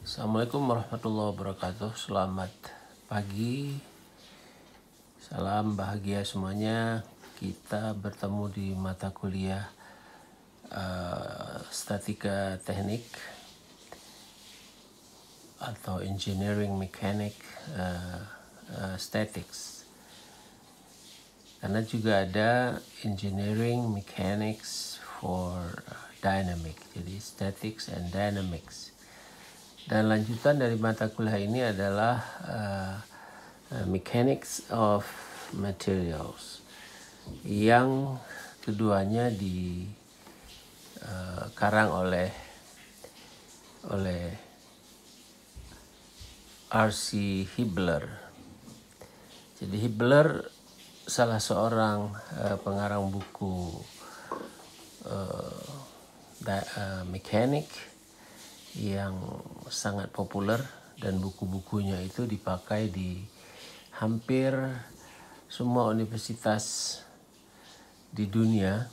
Assalamualaikum warahmatullahi wabarakatuh. Selamat pagi, salam bahagia semuanya. Kita bertemu di mata kuliah statika teknik atau engineering mechanic statics. Karena juga ada engineering mechanics for dynamic, jadi statics and dynamics. Dan lanjutan dari mata kuliah ini adalah Mechanics of Materials, yang keduanya dikarang oleh R.C. Hibbeler. Jadi Hibbeler salah seorang pengarang buku mekanik yang sangat populer, dan buku-bukunya itu dipakai di hampir semua universitas di dunia,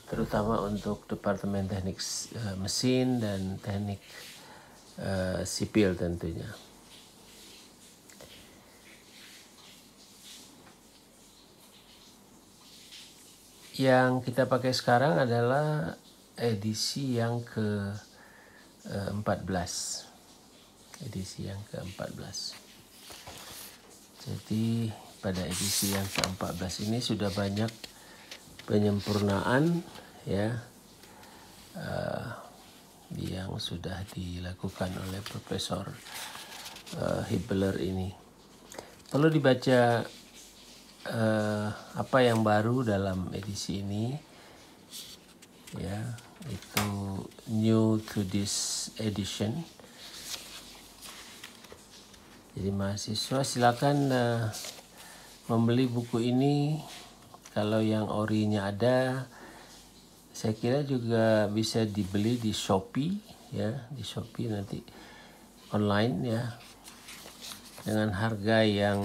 terutama untuk departemen teknik mesin dan teknik sipil tentunya. Yang kita pakai sekarang adalah edisi yang ke-14. Jadi pada edisi yang ke-14 ini sudah banyak penyempurnaan ya yang sudah dilakukan oleh Profesor Hibbeler ini. Perlu dibaca apa yang baru dalam edisi ini ya, itu new to this edition. Jadi mahasiswa silakan membeli buku ini. Kalau yang orinya ada, saya kira juga bisa dibeli di Shopee ya, di Shopee nanti online ya, dengan harga yang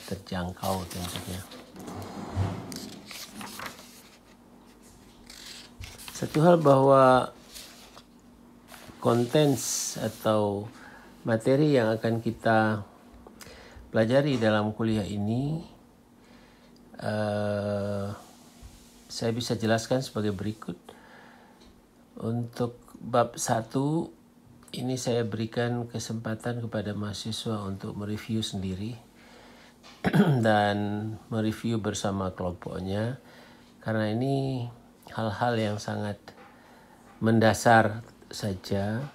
terjangkau tentunya. Satu hal bahwa kontens atau materi yang akan kita pelajari dalam kuliah ini saya bisa jelaskan sebagai berikut. Untuk bab 1 ini saya berikan kesempatan kepada mahasiswa untuk mereview sendiri dan mereview bersama kelompoknya, karena ini hal-hal yang sangat mendasar saja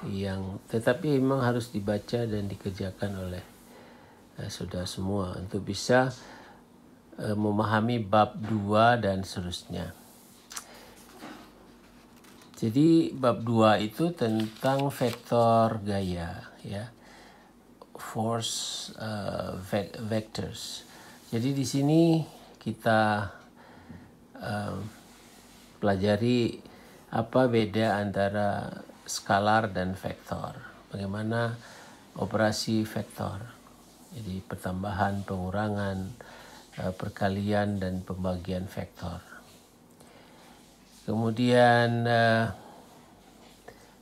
yang tetapi memang harus dibaca dan dikerjakan oleh saudara semua untuk bisa memahami bab 2 dan seterusnya. Jadi bab 2 itu tentang vektor gaya ya, force vectors. Jadi di sini kita pelajari apa beda antara skalar dan vektor. Bagaimana operasi vektor. Jadi pertambahan, pengurangan, perkalian dan pembagian vektor. Kemudian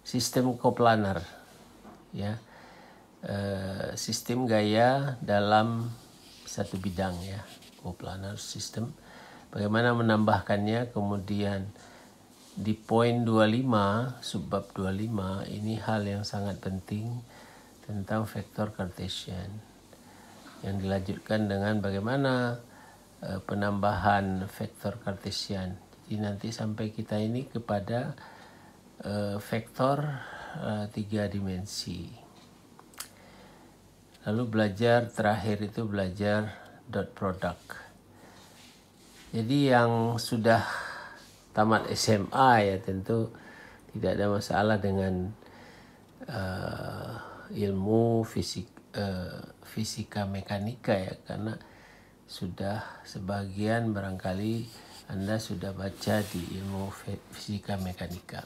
sistem koplanar ya. Sistem gaya dalam satu bidang ya, koplanar system. Bagaimana menambahkannya. Kemudian di poin 25, subbab 25, ini hal yang sangat penting tentang vektor Cartesian, yang dilanjutkan dengan bagaimana penambahan vektor Cartesian. Jadi nanti sampai kita ini kepada vektor 3 dimensi. Lalu terakhir itu belajar dot product. Jadi yang sudah tamat SMA ya tentu tidak ada masalah dengan ilmu fisika mekanika ya, karena sudah sebagian barangkali Anda sudah baca di ilmu fisika mekanika.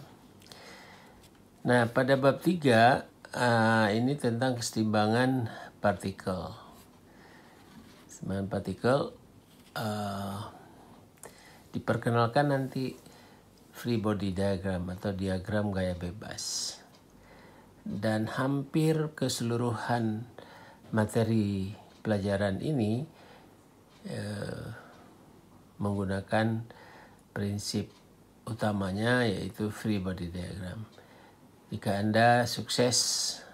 Nah, pada bab 3 ini tentang kesetimbangan partikel. Kesetimbangan partikel diperkenalkan nanti free body diagram atau diagram gaya bebas. Dan hampir keseluruhan materi pelajaran ini menggunakan prinsip utamanya, yaitu free body diagram. Jika Anda sukses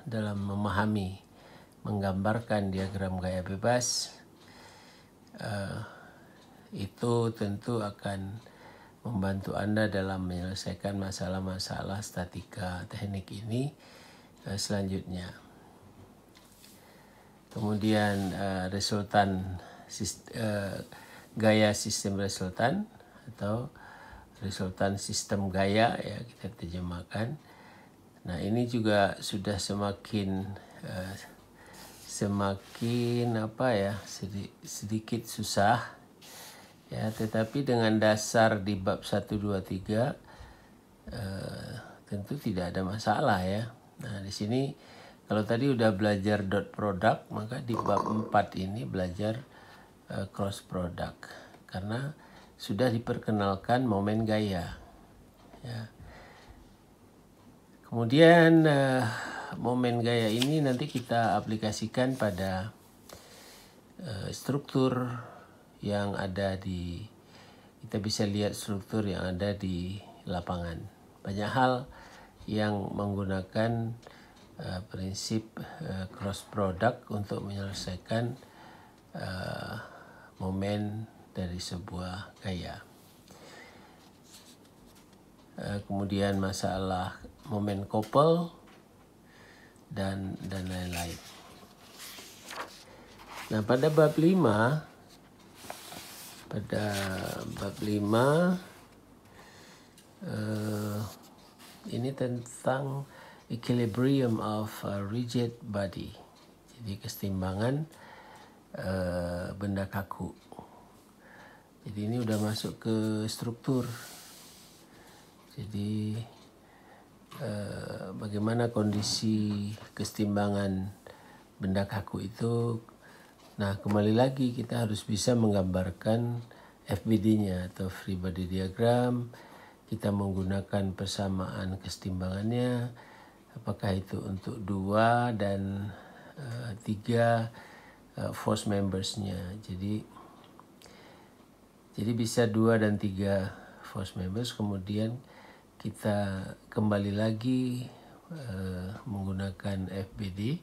dalam memahami, menggambarkan diagram gaya bebas, itu tentu akan membantu Anda dalam menyelesaikan masalah-masalah statika teknik ini selanjutnya. Kemudian gaya sistem resultan atau resultan sistem gaya, ya kita terjemahkan. Nah, ini juga sudah semakin sedikit susah, ya, tetapi dengan dasar di bab 1, 2, 3 tentu tidak ada masalah, ya. Nah, di sini kalau tadi udah belajar dot product, maka di bab 4 ini belajar cross product, karena sudah diperkenalkan momen gaya, ya. Kemudian momen gaya ini nanti kita aplikasikan pada struktur yang ada kita bisa lihat struktur yang ada di lapangan. Banyak hal yang menggunakan prinsip cross product untuk menyelesaikan momen dari sebuah gaya. Kemudian masalah momen couple dan lain-lain. Nah, pada bab 5 ini tentang equilibrium of a rigid body, jadi keseimbangan benda kaku. Jadi ini udah masuk ke struktur. Jadi bagaimana kondisi keseimbangan benda kaku itu. Nah, kembali lagi kita harus bisa menggambarkan FBD-nya atau free body diagram. Kita menggunakan persamaan keseimbangannya, apakah itu untuk 2 dan 3 force members-nya. Jadi bisa 2 dan 3 force members. Kemudian kita kembali lagi menggunakan FBD,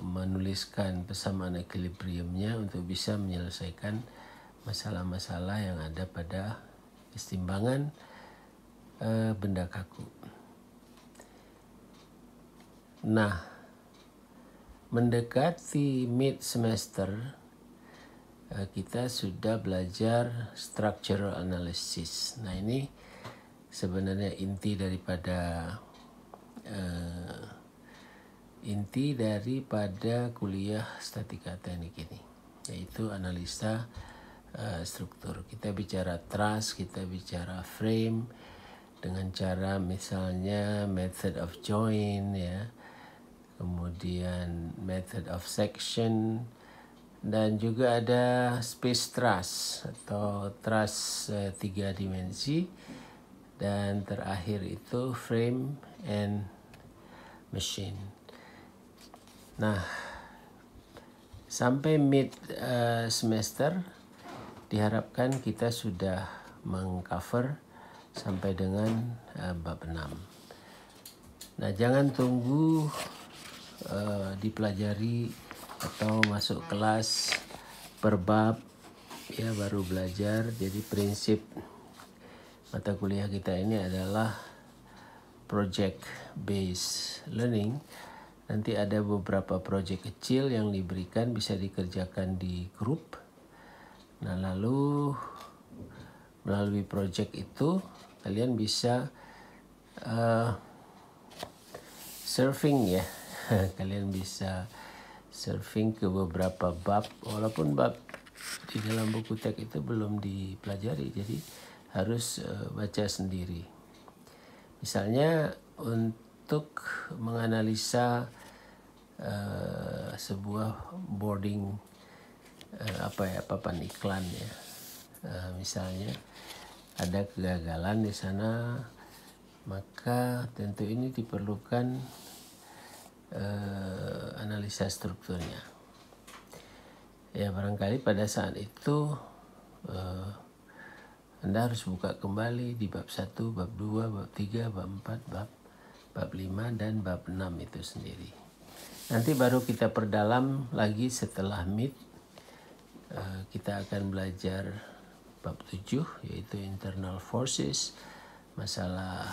menuliskan persamaan equilibriumnya untuk bisa menyelesaikan masalah-masalah yang ada pada keseimbangan benda kaku. Nah, mendekati mid semester kita sudah belajar structural analysis. Nah, ini sebenarnya inti daripada kuliah statika teknik ini, yaitu analisa struktur. Kita bicara truss, kita bicara frame dengan cara misalnya method of join, ya, kemudian method of section, dan juga ada space truss atau truss 3 dimensi, dan terakhir itu frame and machine. Nah, sampai mid semester diharapkan kita sudah mengcover sampai dengan bab 6. Nah, jangan tunggu dipelajari atau masuk kelas per bab, ya, baru belajar. Jadi prinsip mata kuliah kita ini adalah project based learning. Nanti ada beberapa project kecil yang diberikan, bisa dikerjakan di grup. Nah, lalu melalui project itu kalian bisa surfing, ya. Kalian bisa surfing ke beberapa bab, walaupun bab di dalam buku teks itu belum dipelajari, jadi harus baca sendiri. Misalnya untuk menganalisa sebuah boarding papan iklan, ya. Misalnya ada kegagalan di sana, maka tentu ini diperlukan analisa strukturnya. Ya, barangkali pada saat itu Anda harus buka kembali di bab 1, bab 2, bab 3, bab 4, bab 5, dan bab 6 itu sendiri. Nanti baru kita perdalam lagi setelah mid. Kita akan belajar bab 7, yaitu internal forces, masalah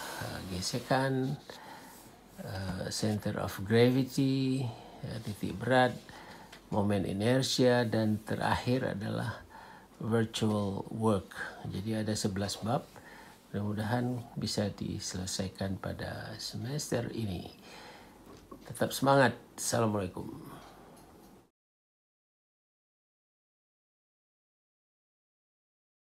gesekan, center of gravity, titik berat, momen inersia, dan terakhir adalah virtual work. Jadi ada 11 bab. Mudah-mudahan bisa diselesaikan pada semester ini. Tetap semangat. Assalamualaikum.